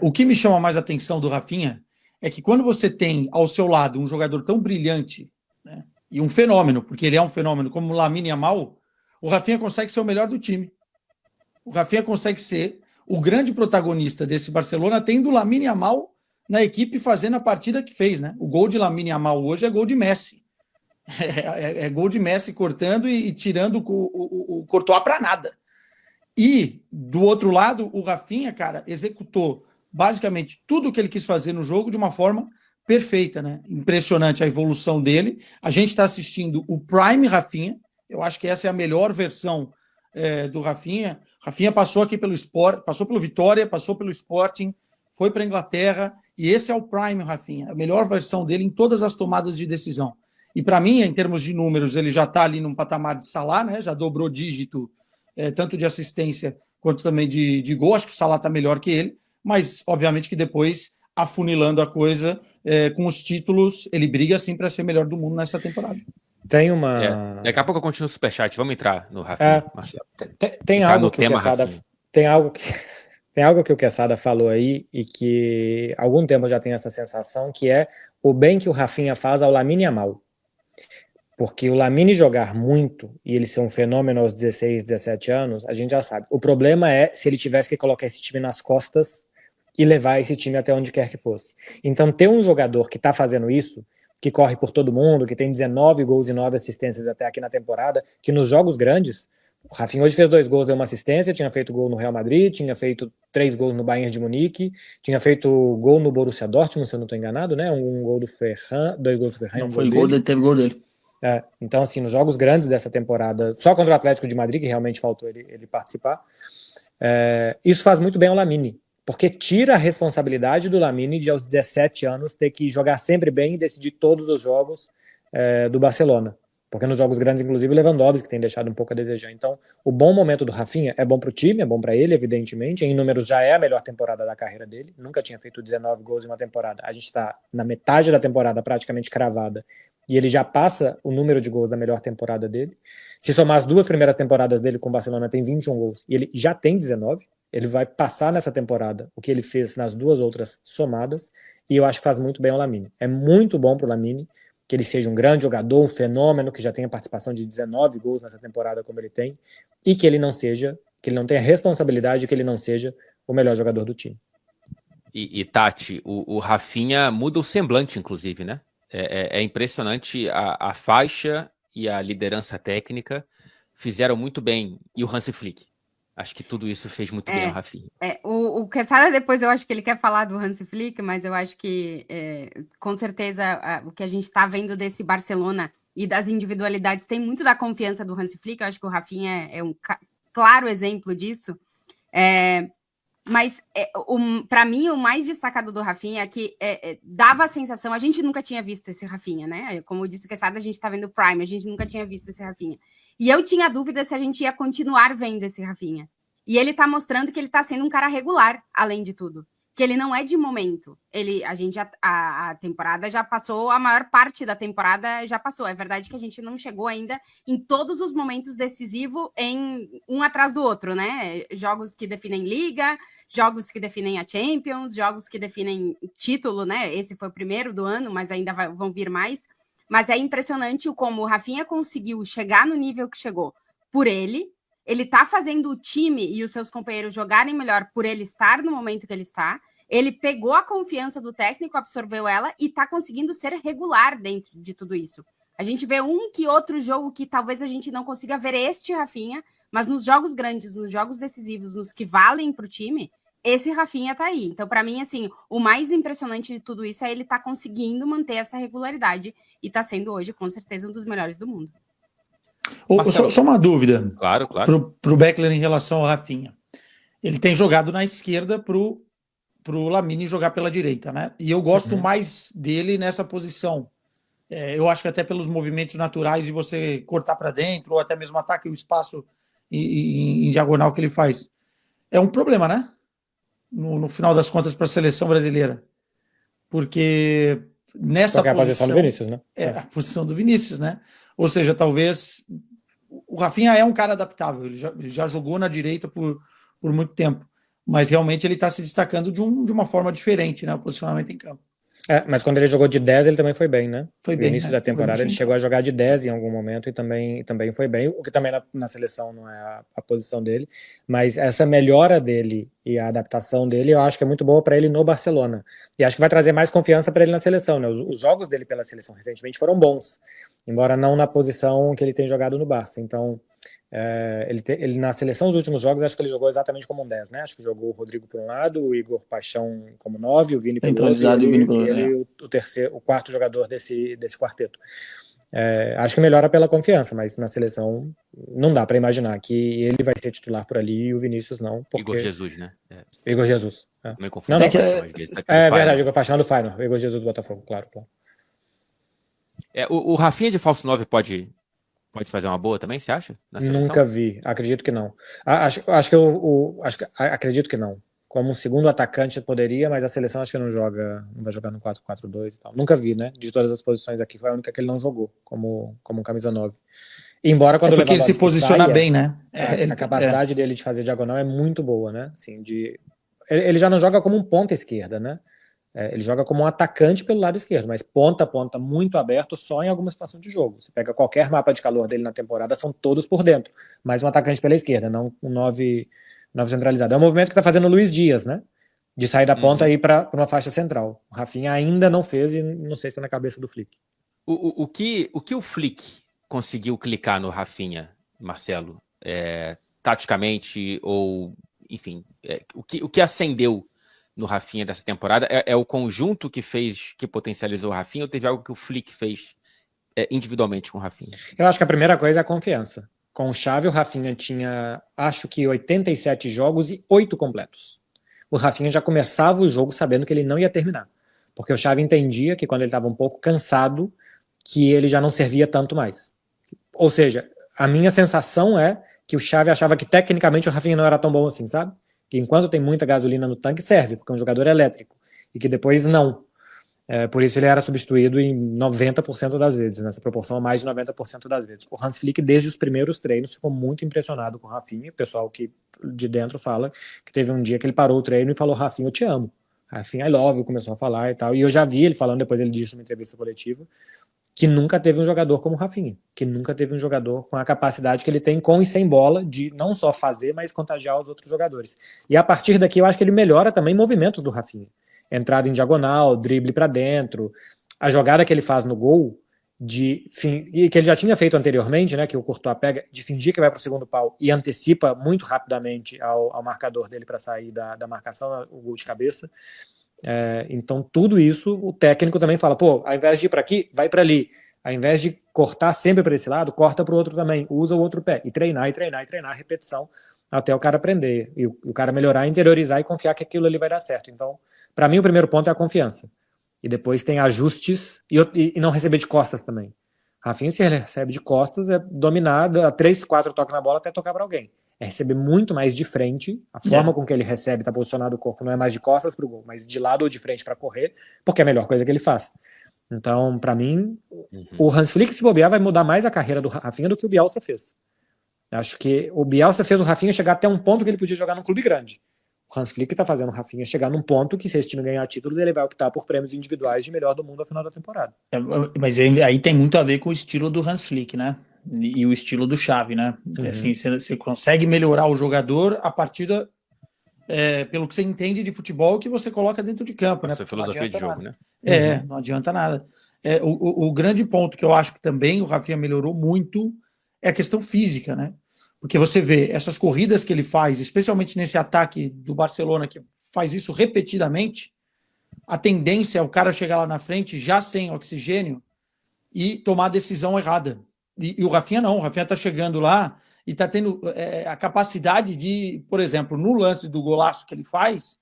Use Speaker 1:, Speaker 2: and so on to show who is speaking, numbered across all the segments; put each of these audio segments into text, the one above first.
Speaker 1: O que me chama mais a atenção do Rafinha é que quando você tem ao seu lado um jogador tão brilhante, né, e um fenômeno, porque ele é um fenômeno como o Lamine Yamal, o Rafinha consegue ser o melhor do time. O Rafinha consegue ser o grande protagonista desse Barcelona, tendo o Lamine Yamal na equipe fazendo a partida que fez, né? O gol de Lamine Yamal hoje é gol de Messi. É gol de Messi cortando e tirando o Courtois para nada. E, do outro lado, o Rafinha, cara, executou basicamente tudo o que ele quis fazer no jogo de uma forma perfeita, né? Impressionante a evolução dele. A gente está assistindo o Prime Rafinha. Eu acho que essa é a melhor versão do Rafinha. Rafinha passou aqui pelo Sport, passou pelo Vitória, passou pelo Sporting, foi para a Inglaterra, e esse é o Prime Rafinha, a melhor versão dele em todas as tomadas de decisão. E para mim, em termos de números, ele já está ali num patamar de Salah, né? Já dobrou dígito, tanto de assistência quanto também de gol. Acho que o Salah está melhor que ele, mas obviamente que depois, afunilando a coisa, com os títulos, ele briga sim para ser melhor do mundo nessa temporada.
Speaker 2: Tem uma...
Speaker 3: Daqui a pouco eu continuo o superchat, vamos entrar no Rafinha, Marcelo.
Speaker 2: Tem algo que o Quesada... Tem algo que o Quesada falou aí e que há algum tempo eu já tenho essa sensação, que é o bem que o Rafinha faz ao Lamine Yamal. Porque o Lamine jogar muito e ele ser um fenômeno aos 16, 17 anos, a gente já sabe. O problema é se ele tivesse que colocar esse time nas costas e levar esse time até onde quer que fosse. Então ter um jogador que está fazendo isso, que corre por todo mundo, que tem 19 gols e 9 assistências até aqui na temporada, que nos jogos grandes, o Rafinha hoje fez 2 gols, deu uma assistência, tinha feito gol no Real Madrid, tinha feito 3 gols no Bayern de Munique, tinha feito gol no Borussia Dortmund, se eu não estou enganado, né? Um gol do Ferran, 2 gols do Ferran.
Speaker 1: Não, foi gol dele, teve gol dele.
Speaker 2: Então, assim, nos jogos grandes dessa temporada, só contra o Atlético de Madrid, que realmente faltou ele participar, isso faz muito bem ao Lamine, porque tira a responsabilidade do Lamine de aos 17 anos ter que jogar sempre bem e decidir todos os jogos do Barcelona. Porque nos jogos grandes, inclusive, o Lewandowski tem deixado um pouco a desejar. Então, o bom momento do Rafinha é bom pro time, é bom para ele, evidentemente. Em números já é a melhor temporada da carreira dele. Nunca tinha feito 19 gols em uma temporada. A gente está na metade da temporada praticamente cravada. E ele já passa o número de gols da melhor temporada dele. Se somar as 2 primeiras temporadas dele com o Barcelona, tem 21 gols. E ele já tem 19. Ele vai passar nessa temporada o que ele fez nas 2 outras somadas. E eu acho que faz muito bem ao Lamine. É muito bom pro Lamine que ele seja um grande jogador, um fenômeno, que já tenha participação de 19 gols nessa temporada como ele tem, e que ele não seja, que ele não tenha responsabilidade, que ele não seja o melhor jogador do time.
Speaker 3: E Tati, o Rafinha muda o semblante, inclusive, né? É impressionante, a faixa e a liderança técnica fizeram muito bem, e o Hansi Flick. Acho que tudo isso fez muito bem ao Rafinha.
Speaker 4: O Quesada, depois eu acho que ele quer falar do Hansi Flick, mas eu acho que, com certeza, o que a gente está vendo desse Barcelona e das individualidades tem muito da confiança do Hansi Flick. Eu acho que o Rafinha é um claro exemplo disso. Mas, para mim, o mais destacado do Rafinha é que dava a sensação... A gente nunca tinha visto esse Rafinha, né? Como disse o Quesada, a gente está vendo o Prime, a gente nunca tinha visto esse Rafinha. E eu tinha dúvida se a gente ia continuar vendo esse Rafinha. E ele está mostrando que ele está sendo um cara regular, além de tudo. Que ele não é de momento. A temporada já passou, a maior parte da temporada já passou. É verdade que a gente não chegou ainda em todos os momentos decisivos um atrás do outro, né? Jogos que definem liga, jogos que definem a Champions, jogos que definem título, né? Esse foi o primeiro do ano, mas ainda vão vir mais. Mas é impressionante como o Rafinha conseguiu chegar no nível que chegou por ele. Ele tá fazendo o time e os seus companheiros jogarem melhor por ele estar no momento que ele está. Ele pegou a confiança do técnico, absorveu ela e tá conseguindo ser regular dentro de tudo isso. A gente vê um que outro jogo que talvez a gente não consiga ver este Rafinha, mas nos jogos grandes, nos jogos decisivos, nos que valem pro time, esse Rafinha tá aí. Então, para mim, assim, o mais impressionante de tudo isso é ele tá conseguindo manter essa regularidade e tá sendo hoje, com certeza, um dos melhores do mundo.
Speaker 1: Só uma dúvida.
Speaker 3: Claro.
Speaker 1: Pro Beckler em relação ao Rafinha. Ele tem jogado na esquerda pro Lamine jogar pela direita, né? E eu gosto mais dele nessa posição. Eu acho que até pelos movimentos naturais de você cortar para dentro, ou até mesmo ataque o espaço em diagonal que ele faz. É um problema, né? No final das contas, para a seleção brasileira. Porque nessa posição...
Speaker 2: É a posição do Vinícius, né?
Speaker 1: A posição do Vinícius, né? Ou seja, talvez... O Rafinha é um cara adaptável, ele já jogou na direita por muito tempo. mas realmente ele está se destacando de uma forma diferente, né? O posicionamento em campo.
Speaker 2: Mas quando ele jogou de 10, ele também foi bem, né?
Speaker 1: Foi
Speaker 2: No
Speaker 1: bem,
Speaker 2: início
Speaker 1: né?
Speaker 2: da temporada ele chegou a jogar de 10 em algum momento e também foi bem, o que também na seleção não é a posição dele, mas essa melhora dele e a adaptação dele eu acho que é muito boa para ele no Barcelona, e acho que vai trazer mais confiança para ele na seleção, né? Os jogos dele pela seleção recentemente foram bons, embora não na posição que ele tem jogado no Barça, então ele na seleção, os últimos jogos, acho que ele jogou exatamente como um 10, né? Acho que jogou o Rodrigo por um lado, o Igor Paixão como 9, o Vini pelo outro, e ele o quarto jogador desse quarteto. Acho que melhora pela confiança, mas na seleção não dá para imaginar que ele vai ser titular por ali e o Vinícius não. Porque...
Speaker 3: Igor Jesus, né?
Speaker 2: Igor Jesus.
Speaker 3: Me confundo.
Speaker 2: Verdade, Igor Paixão do Feyenoord, Igor Jesus do Botafogo, claro.
Speaker 3: O Rafinha de falso 9 pode fazer uma boa também, você acha?
Speaker 2: Nunca vi, acredito que não. Acredito que não. Como um segundo atacante poderia, mas a seleção acho que não vai jogar no 4-4-2 e tal. Nunca vi, né? De todas as posições aqui, foi a única que ele não jogou como camisa 9. Embora quando
Speaker 1: porque ele se posiciona bem, né?
Speaker 2: A capacidade dele de fazer diagonal é muito boa, né? Assim, ele já não joga como um ponta esquerda, né? Ele joga como um atacante pelo lado esquerdo, mas ponta a ponta muito aberto só em alguma situação de jogo. Você pega qualquer mapa de calor dele na temporada, são todos por dentro, mas um atacante pela esquerda, não um 9 centralizado. É um movimento que está fazendo o Luiz Dias, né? De sair da ponta e ir para uma faixa central. O Rafinha ainda não fez e não sei se está na cabeça do Flick.
Speaker 3: O que o Flick conseguiu clicar no Rafinha, Marcelo, taticamente ou, enfim, o que acendeu no Rafinha dessa temporada? É o conjunto que potencializou o Rafinha ou teve algo que o Flick fez individualmente com o Rafinha?
Speaker 2: Eu acho que a primeira coisa é a confiança. Com o Xavi, o Rafinha tinha, acho que 87 jogos e 8 completos. O Rafinha já começava o jogo sabendo que ele não ia terminar. Porque o Xavi entendia que quando ele estava um pouco cansado, que ele já não servia tanto mais. Ou seja, a minha sensação é que o Xavi achava que tecnicamente o Rafinha não era tão bom assim, sabe? Que enquanto tem muita gasolina no tanque, serve, porque é um jogador elétrico. E que depois não. Por isso ele era substituído em 90% das vezes, nessa proporção a mais de 90% das vezes. O Hans Flick, desde os primeiros treinos, ficou muito impressionado com o Rafinha. O pessoal que de dentro fala que teve um dia que ele parou o treino e falou: Rafinha, eu te amo. Rafinha, I love you, começou a falar e tal. E eu já vi ele falando, depois ele disse numa entrevista coletiva, que nunca teve um jogador como o Rafinha, que nunca teve um jogador com a capacidade que ele tem com e sem bola, de não só fazer, mas contagiar os outros jogadores. E a partir daqui eu acho que ele melhora também movimentos do Rafinha. Entrada em diagonal, drible para dentro, a jogada que ele faz no gol, e que ele já tinha feito anteriormente, né, que o Courtois pega, de fingir que vai para o segundo pau e antecipa muito rapidamente ao marcador dele para sair da marcação, o gol de cabeça. Então tudo isso o técnico também fala, pô, ao invés de ir para aqui, vai para ali, ao invés de cortar sempre para esse lado, corta para o outro também, usa o outro pé, e treinar, repetição, até o cara aprender, e o cara melhorar, interiorizar e confiar que aquilo ali vai dar certo. Então, para mim o primeiro ponto é a confiança, e depois tem ajustes, e não receber de costas também. Rafinha, se ele recebe de costas, é dominar, 3, 4 toques na bola até tocar para alguém. É receber muito mais de frente, a forma com que ele recebe, tá posicionado o corpo, não é mais de costas pro gol, mas de lado ou de frente para correr, porque é a melhor coisa que ele faz. Então, para mim, o Hans Flick, se bobear, vai mudar mais a carreira do Rafinha do que o Bielsa fez. Acho que o Bielsa fez o Rafinha chegar até um ponto que ele podia jogar num clube grande. O Hans Flick tá fazendo o Rafinha chegar num ponto que, se esse time ganhar títulos, ele vai optar por prêmios individuais de melhor do mundo ao final da temporada.
Speaker 1: Mas aí tem muito a ver com o estilo do Hans Flick, né? E o estilo do Xavi, né? Assim, você consegue melhorar o jogador a partir pelo que você entende de futebol que você coloca dentro de campo, né?
Speaker 3: Essa filosofia de jogo,
Speaker 1: nada.
Speaker 3: né?
Speaker 1: Não adianta nada. O grande ponto que eu acho que também o Rafinha melhorou muito é a questão física, né? Porque você vê essas corridas que ele faz, especialmente nesse ataque do Barcelona, que faz isso repetidamente, a tendência é o cara chegar lá na frente já sem oxigênio e tomar a decisão errada. E o Rafinha não, o Rafinha está chegando lá e está tendo a capacidade de, por exemplo, no lance do golaço que ele faz,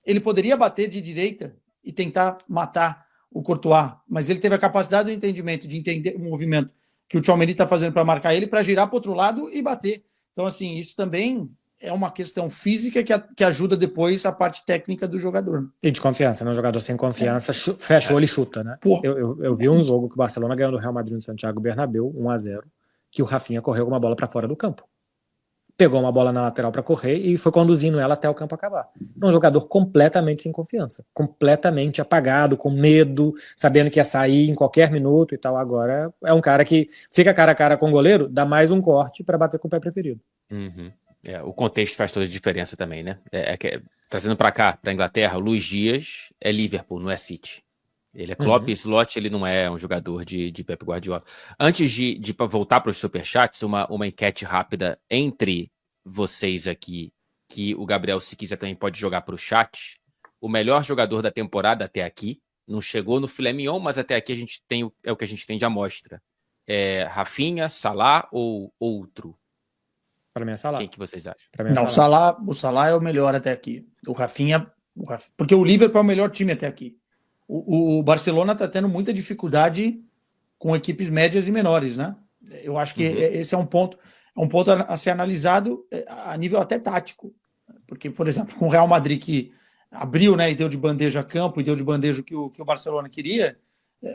Speaker 1: ele poderia bater de direita e tentar matar o Courtois, mas ele teve a capacidade do entendimento de entender o movimento que o Tchouaméni está fazendo para marcar ele, para girar para o outro lado e bater. Então, assim, isso também é uma questão física que ajuda depois a parte técnica do jogador.
Speaker 2: E de confiança, né? Um jogador sem confiança fecha o olho e chuta, né? Eu vi um jogo que o Barcelona ganhou do Real Madrid no Santiago Bernabéu, 1-0, que o Rafinha correu com uma bola para fora do campo. pegou uma bola na lateral para correr e foi conduzindo ela até o campo acabar. É um jogador completamente sem confiança, completamente apagado, com medo, sabendo que ia sair em qualquer minuto e tal. Agora é um cara que fica cara a cara com o goleiro, dá mais um corte para bater com o pé preferido.
Speaker 3: Uhum. O contexto faz toda a diferença também, né? Trazendo para cá, para a Inglaterra, o Luiz Dias é Liverpool, não é City. Ele é Klopp e Slot, ele não é um jogador de Pep Guardiola. Antes de voltar para os superchats, uma enquete rápida entre vocês aqui, que o Gabriel, se quiser, também pode jogar para o chat. O melhor jogador da temporada até aqui, não chegou no filé mignon, mas até aqui a gente tem é o que a gente tem de amostra. Rafinha, Salah ou outro?
Speaker 2: Para mim é Salah.
Speaker 3: Quem que vocês acham?
Speaker 1: Não, o Salah é o melhor até aqui. O Rafinha, porque o Liverpool é o melhor time até aqui. O Barcelona está tendo muita dificuldade com equipes médias e menores, né? Eu acho que esse é um ponto a ser analisado a nível até tático. Porque, por exemplo, com o Real Madrid, que abriu, né, e deu de bandeja a campo, e deu de bandeja o que o Barcelona queria,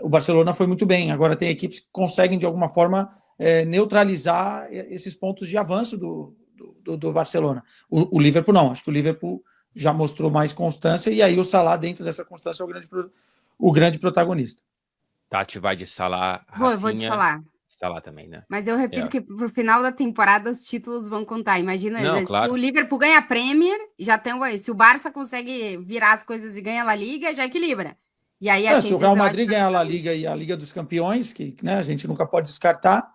Speaker 1: o Barcelona foi muito bem. Agora tem equipes que conseguem, de alguma forma, neutralizar esses pontos de avanço do Barcelona. O Liverpool não. Acho que o Liverpool já mostrou mais constância, e aí o Salah, dentro dessa constância, é o grande protagonista.
Speaker 3: Tati vai de Salah, Rafinha...
Speaker 4: Eu vou de Salah.
Speaker 3: Salah também, né?
Speaker 4: Mas eu repito que pro final da temporada os títulos vão contar. Imagina,
Speaker 3: Não, claro.
Speaker 4: Se o Liverpool ganha a Premier, já tem aí. Se o Barça consegue virar as coisas e ganha a La Liga, já equilibra. E aí
Speaker 1: se o Real Madrid ganhar a La Liga e a Liga dos Campeões, que, né, a gente nunca pode descartar,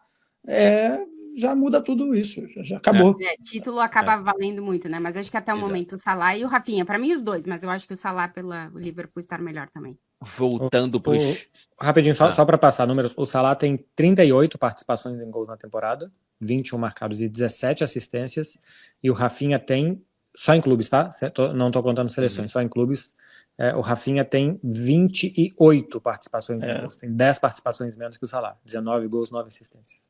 Speaker 1: já muda tudo isso, já acabou.
Speaker 4: Título acaba valendo muito, né? Mas acho que até o momento o Salah e o Rafinha, para mim os dois, mas eu acho que o Salah pelo Liverpool estar melhor também.
Speaker 3: Voltando para os...
Speaker 2: Rapidinho, só para passar números, o Salah tem 38 participações em gols na temporada, 21 marcados e 17 assistências, e o Rafinha tem, só em clubes, tá? Não tô contando seleções, só em clubes, o Rafinha tem 28 participações em gols, tem 10 participações menos que o Salah, 19 gols, 9 assistências.